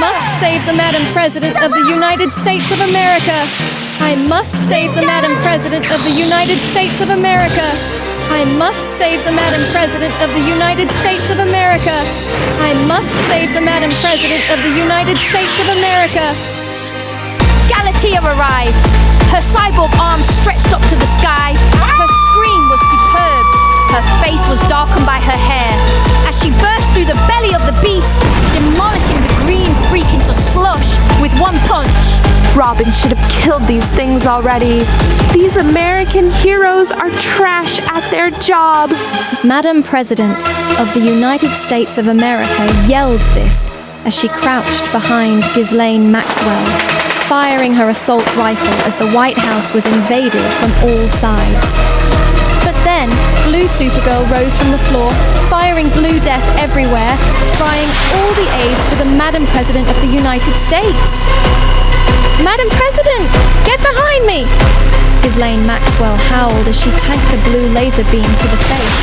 must save the Madam President of the United States of America. I must save the Madam President of the United States of America. I must save the Madam President of the United States of America. I must save the Madam President of the United States of America. Galatea arrived. Her cyborg arms stretched up to the sky. Her scream was superb. Her face was darkened by her hair as she burst through the belly of the beast, demolishing the green freak into slush with one punch. Robin should have killed these things already. These American heroes are trash at their job. Madam President of the United States of America yelled this as she crouched behind Ghislaine Maxwell, firing her assault rifle as the White House was invaded from all sides. But then, Blue Supergirl rose from the floor, firing blue death everywhere, frying all the aides to the Madam President of the United States. Madam President, get behind me! Ghislaine Maxwell howled as she tanked a blue laser beam to the face,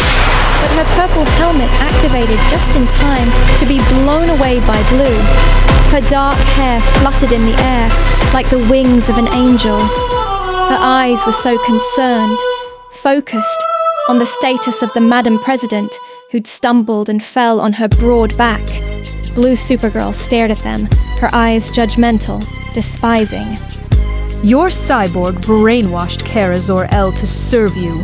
but her purple helmet activated just in time to be blown away by blue. Her dark hair fluttered in the air like the wings of an angel. Her eyes were so concerned, focused on the status of the Madam President, who'd stumbled and fell on her broad back. Blue Supergirl stared at them, her eyes judgmental, despising. Your cyborg brainwashed Kara Zor-El to serve you.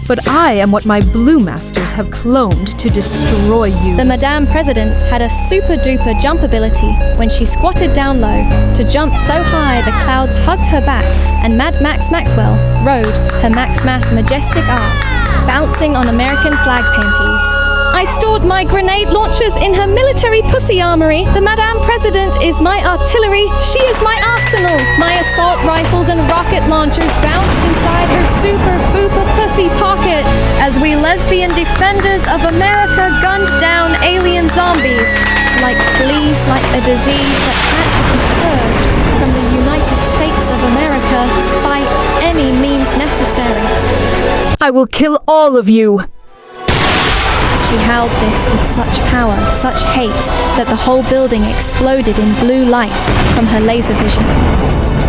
But I am what my Blue Masters have cloned to destroy you. The Madame President had a super-duper jump ability when she squatted down low to jump so high the clouds hugged her back and Mad Max Maxwell rode her Max Mass majestic arse, bouncing on American flag painties. I stored my grenade launchers in her military pussy armory. The Madame President is my artillery. She is my arsenal. My assault rifles and rocket launchers bounced inside her super booper pussy pocket as we lesbian defenders of America gunned down alien zombies like fleas, like a disease that had to be purged from the United States of America by any means necessary. I will kill all of you. She howled this with such power, such hate, that the whole building exploded in blue light from her laser vision.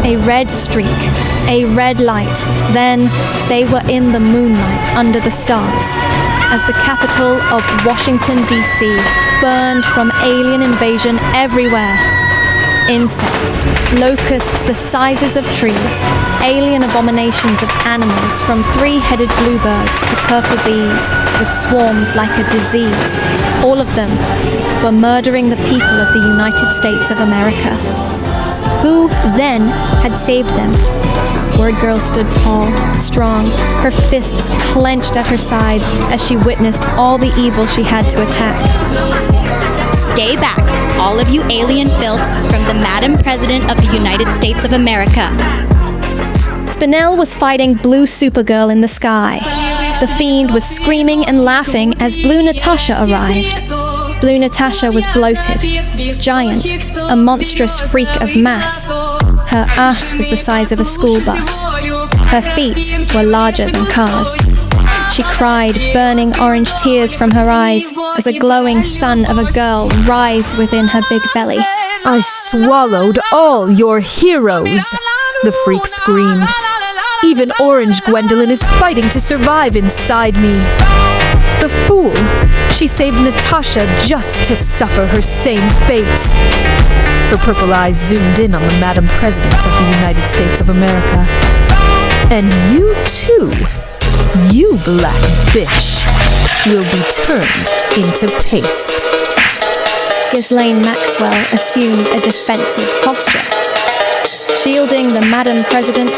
A red streak, a red light. Then they were in the moonlight under the stars, as the capital of Washington, D.C. burned from alien invasion everywhere. Insects, locusts the sizes of trees, alien abominations of animals from three-headed bluebirds to purple bees with swarms like a disease. All of them were murdering the people of the United States of America. Who then had saved them? Word Girl stood tall, strong, her fists clenched at her sides as she witnessed all the evil she had to attack. Stay back, all of you alien filth, from the Madam President of the United States of America. Spinel was fighting Blue Supergirl in the sky. The Fiend was screaming and laughing as Blue Natasha arrived. Blue Natasha was bloated, giant, a monstrous freak of mass. Her ass was the size of a school bus. Her feet were larger than cars. She cried, burning orange tears from her eyes as a glowing sun of a girl writhed within her big belly. I swallowed all your heroes, the freak screamed. Even Orange Gwendolyn is fighting to survive inside me. The fool! She saved Natasha just to suffer her same fate. Her purple eyes zoomed in on the Madam President of the United States of America. And you too, you black bitch, will be turned into paste. Ghislaine Maxwell assumed a defensive posture. Shielding the Madam President,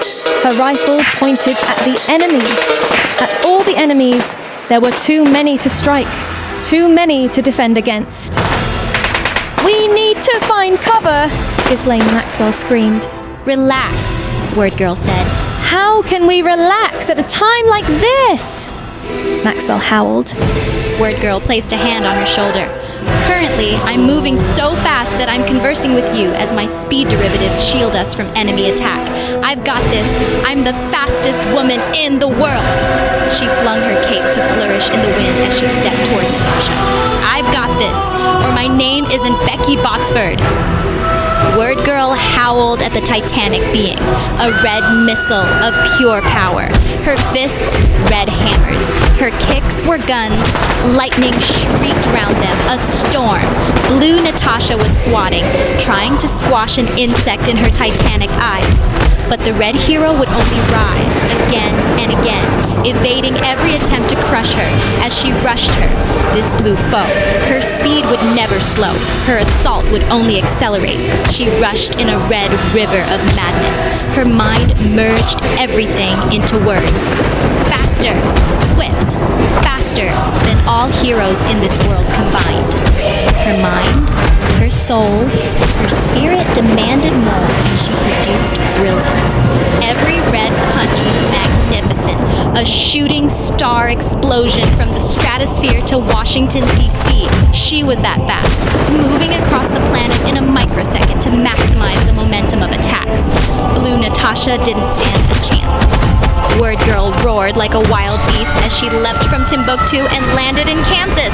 her rifle pointed at the enemy. At all the enemies, there were too many to strike, too many to defend against. We need to find cover, Ghislaine Maxwell screamed. Relax, Word Girl said. How can we relax at a time like this? Maxwell howled. Word Girl placed a hand on her shoulder. Currently, I'm moving so fast that I'm conversing with you as my speed derivatives shield us from enemy attack. I've got this. I'm the fastest woman in the world. She flung her cape to flourish in the wind as she stepped toward Natasha. I've got this, or my name isn't Becky Botsford. Word Girl howled at the Titanic being, a red missile of pure power. Her fists, red hammers. Her kicks were guns. Lightning shrieked around them, a storm. Blue Natasha was swatting, trying to squash an insect in her Titanic eyes. But the red hero would only rise again and again, evading every attempt to crush her as she rushed her, this blue foe. Her speed would never slow. Her assault would only accelerate. She rushed in a red river of madness. Her mind merged everything into words. Faster, swift, faster than all heroes in this world combined. Her mind, her soul, her spirit demanded more, and she produced brilliance. Every red punch was magnificent, a shooting star explosion from the stratosphere to Washington, D.C. She was that fast, moving across the planet in a microsecond to maximize the momentum of attacks. Blue Natasha didn't stand a chance. Word Girl roared like a wild beast as she leapt from Timbuktu and landed in Kansas,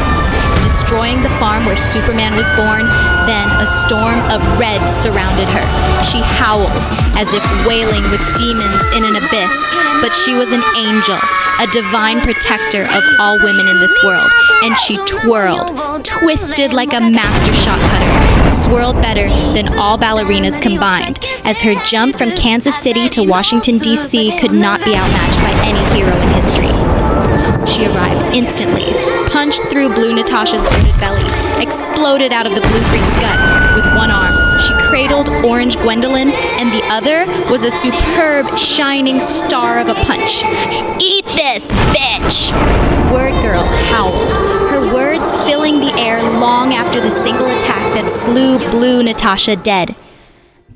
destroying the farm where Superman was born. Then a storm of red surrounded her. She howled as if wailing with demons in an abyss, but she was an angel, a divine protector of all women in this world, and she twirled, twisted like a master shot putter, swirled better than all ballerinas combined, as her jump from Kansas City to Washington, D.C. could not be outmatched by any hero in history. She arrived instantly, punched through Blue Natasha's bloated belly, exploded out of the Blue Freak's gut. With one arm, she cradled Orange Gwendolyn, and the other was a superb, shining star of a punch. "Eat this, bitch!" Word Girl howled, her words filling the air long after the single attack that slew Blue Natasha dead.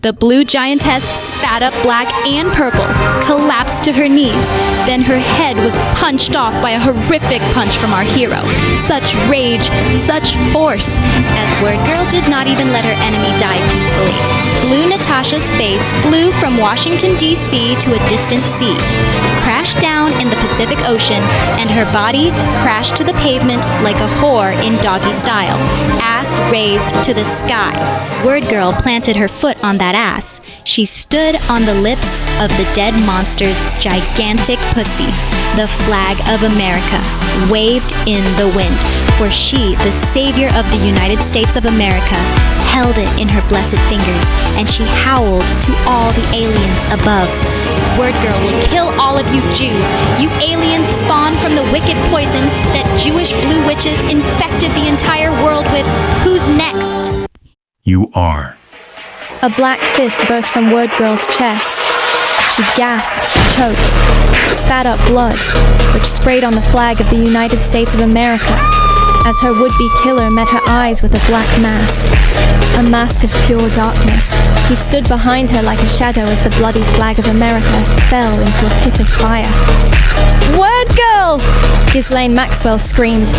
The blue giantess spat up black and purple, collapsed to her knees. Then her head was punched off by a horrific punch from our hero. Such rage, such force, as Word Girl did not even let her enemy die peacefully. Blue Natasha's face flew from Washington, D.C. to a distant sea, crashed down in the Pacific Ocean, and her body crashed to the pavement like a whore in doggy style, ass raised to the sky. Word Girl planted her foot on that ass. She stood on the lips of the dead monster's gigantic pussy. The flag of America waved in the wind, for she, the savior of the United States of America, held it in her blessed fingers, and she howled to all the aliens above. Word Girl will kill all of you Jews, you aliens spawned from the wicked poison that Jewish blue witches infected the entire world with. Who's next? You are. A black fist burst from Word Girl's chest. She gasped, choked, spat up blood, which sprayed on the flag of the United States of America, as her would-be killer met her eyes with a black mask. A mask of pure darkness. He stood behind her like a shadow as the bloody flag of America fell into a pit of fire. "Word Girl!" Ghislaine Maxwell screamed.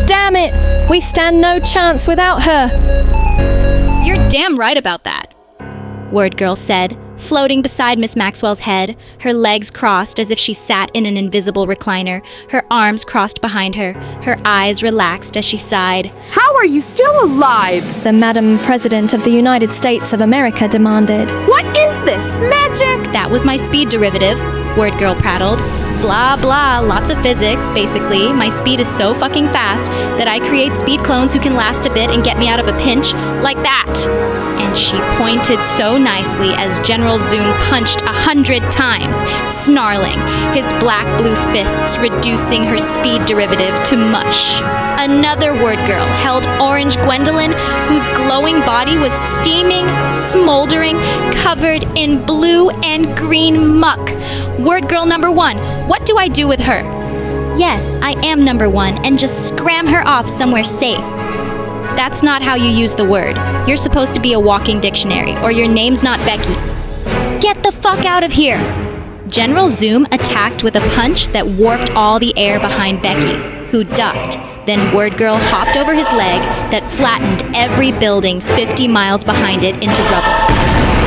"Damn it! We stand no chance without her!" "You're damn right about that," Word Girl said, floating beside Miss Maxwell's head, her legs crossed as if she sat in an invisible recliner, her arms crossed behind her, her eyes relaxed as she sighed. How are you still alive? The Madam President of the United States of America demanded. What is this? Magic? "That was my speed derivative," Word Girl prattled. "Blah, blah, lots of physics, basically. My speed is so fucking fast that I create speed clones who can last a bit and get me out of a pinch, like that." And she pointed so nicely as General Zoom punched 100 times, snarling, his black-blue fists reducing her speed derivative to mush. Another Word Girl held Orange Gwendolyn, whose glowing body was steaming, smoldering, covered in blue and green muck. Word Girl number 1, what do I do with her? Yes, I am number 1, and just scram her off somewhere safe. That's not how you use the word. You're supposed to be a walking dictionary, or your name's not Becky. Get the fuck out of here! General Zoom attacked with a punch that warped all the air behind Becky, who ducked. Then Word Girl hopped over his leg that flattened every building 50 miles behind it into rubble.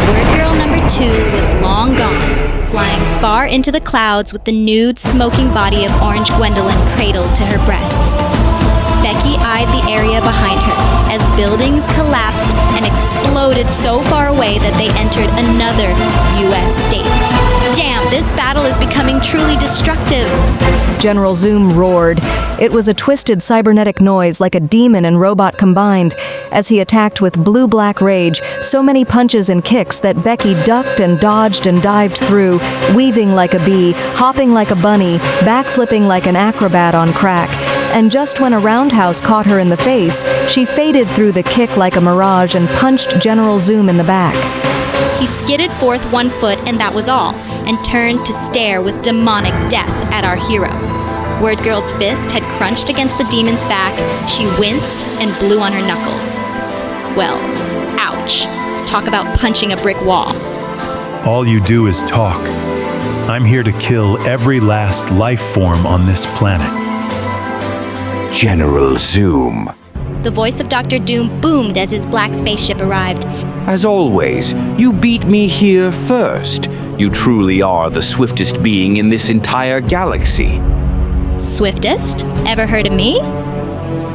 Word Girl number 2 was long gone, flying far into the clouds with the nude, smoking body of Orange Gwendolyn cradled to her breasts. Becky eyed occupied the area behind her as buildings collapsed and exploded so far away that they entered another U.S. state. Damn, this battle is becoming truly destructive. General Zoom roared. It was a twisted cybernetic noise like a demon and robot combined, as he attacked with blue-black rage, so many punches and kicks that Becky ducked and dodged and dived through, weaving like a bee, hopping like a bunny, backflipping like an acrobat on crack. And just when a roundhouse caught her in the face, she faded through the kick like a mirage and punched General Zoom in the back. He skidded forth 1 foot, and that was all, and turned to stare with demonic death at our hero. Word Girl's fist had crunched against the demon's back. She winced and blew on her knuckles. Well, ouch. Talk about punching a brick wall. All you do is talk. I'm here to kill every last life form on this planet. General Zoom. The voice of Dr. Doom boomed as his black spaceship arrived. As always, you beat me here first. You truly are the swiftest being in this entire galaxy. Swiftest? Ever heard of me?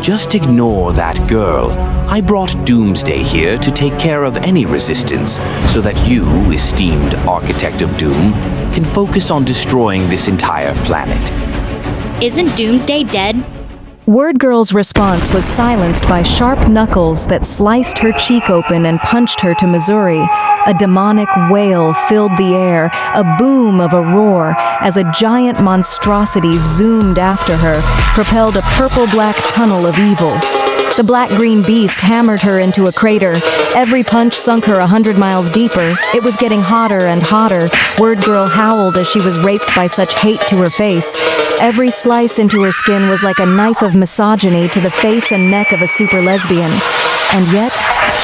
Just ignore that girl. I brought Doomsday here to take care of any resistance, so that you, esteemed Architect of Doom, can focus on destroying this entire planet. Isn't Doomsday dead? Word Girl's response was silenced by sharp knuckles that sliced her cheek open and punched her to Missouri. A demonic wail filled the air, a boom of a roar, as a giant monstrosity zoomed after her, propelled a purple-black tunnel of evil. The black-green beast hammered her into a crater. Every punch sunk her 100 miles deeper. It was getting hotter and hotter. Word Girl howled as she was raped by such hate to her face. Every slice into her skin was like a knife of misogyny to the face and neck of a super lesbian. And yet,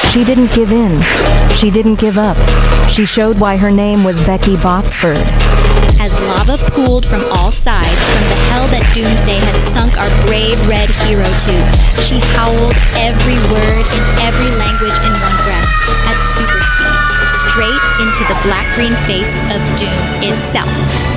she didn't give in. She didn't give up. She showed why her name was Becky Botsford. As lava pooled from all sides from the hell that Doomsday had sunk our brave red hero to, she howled every word in every language in one breath at super speed, straight into the black-green face of Doom itself.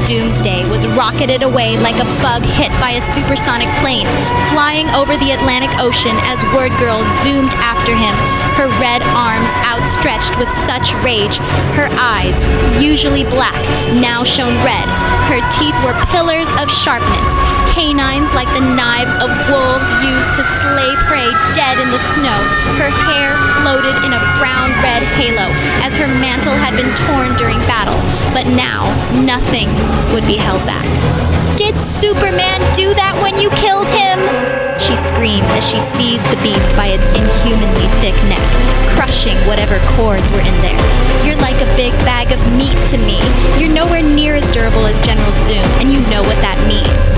Doomsday was rocketed away like a bug hit by a supersonic plane, flying over the Atlantic Ocean as Word Girl zoomed after him, her red arms outstretched with such rage. Her eyes, usually black, now shone red. Her teeth were pillars of sharpness, canines like the knives of wolves used to slay prey dead in the snow. Her hair floated in a brown-red halo, as her mantle had been torn during battle, but now nothing would be held back. Did Superman do that when you killed him? She screamed as she seized the beast by its inhumanly thick neck, crushing whatever cords were in there. You're like a big bag of meat to me. You're nowhere near as durable as General Zoom, and you know what that means.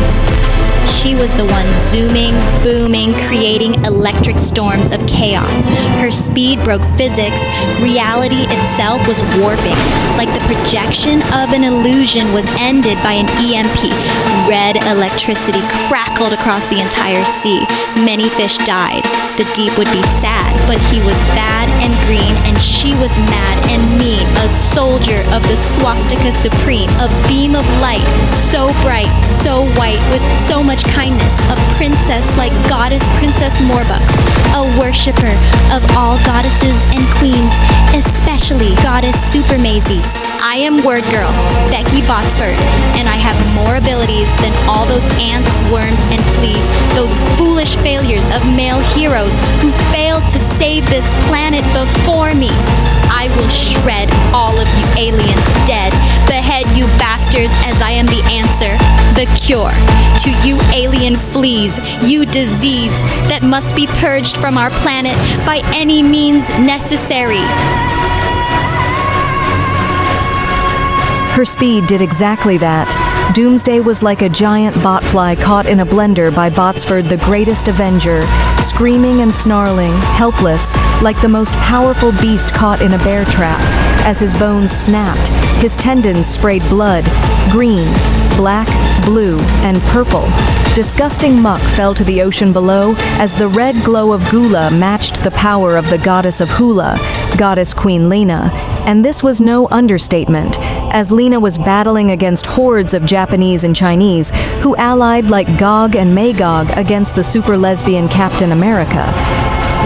She was the one zooming, booming, creating electric storms of chaos. Her speed broke physics. Reality itself was warping, like the projection of an illusion was ended by an EMP. Red electricity crackled across the entire sea. Many fish died. The deep would be sad, but he was bad and green, and she was mad and mean, a soldier of the swastika supreme, a beam of light, so bright, so white, with so much kindness, a princess like Goddess Princess Morbux, a worshipper of all goddesses and queens, especially Goddess Super Maisie. I am Word Girl, Becky Botsford, and I have more abilities than all those ants, worms, and fleas, those foolish failures of male heroes who failed to save this planet before me. I will shred all of you aliens dead, behead you bastards as I am the answer, the cure to you alien fleas, you disease that must be purged from our planet by any means necessary. Her speed did exactly that. Doomsday was like a giant botfly caught in a blender by Botsford, the greatest avenger, screaming and snarling, helpless, like the most powerful beast caught in a bear trap. As his bones snapped, his tendons sprayed blood, green, black, blue, and purple. Disgusting muck fell to the ocean below as the red glow of Gula matched the power of the goddess of Hula, Goddess Queen Lena. And this was no understatement. as Lena was battling against hordes of Japanese and Chinese who allied like Gog and Magog against the super lesbian Captain America.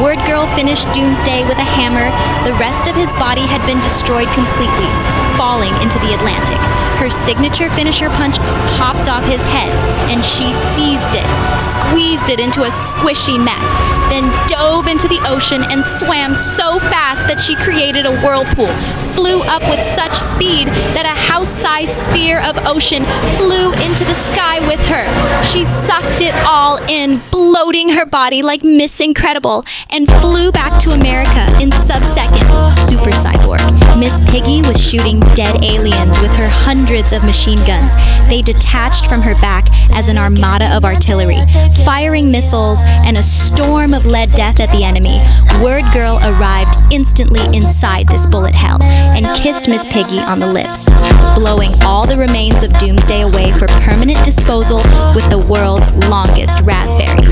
Word Girl finished Doomsday with a hammer. The rest of his body had been destroyed completely, falling into the Atlantic. Her signature finisher punch popped off his head, and she seized it, squeezed it into a squishy mess, then dove into the ocean and swam so fast that she created a whirlpool, flew up with such speed that a house-sized sphere of ocean flew into the sky with her. She sucked it all in, bloating her body like Miss Incredible, and flew back to America in sub-second. Super Cyborg. Miss Piggy was shooting dead aliens with her hundreds of machine guns. They detached from her back as an armada of artillery, firing missiles and a storm of lead death at the enemy. Word Girl arrived instantly inside this bullet hell and kissed Miss Piggy on the lips, blowing all the remains of Doomsday away for permanent disposal with the world's longest raspberry.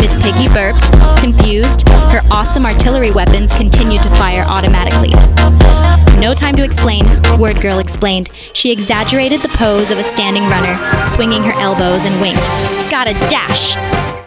Miss Piggy burped, confused. Her awesome artillery weapons continued to fire automatically. No time to explain, Word Girl explained. She exaggerated the pose of a standing runner, swinging her elbows and winked. Gotta dash!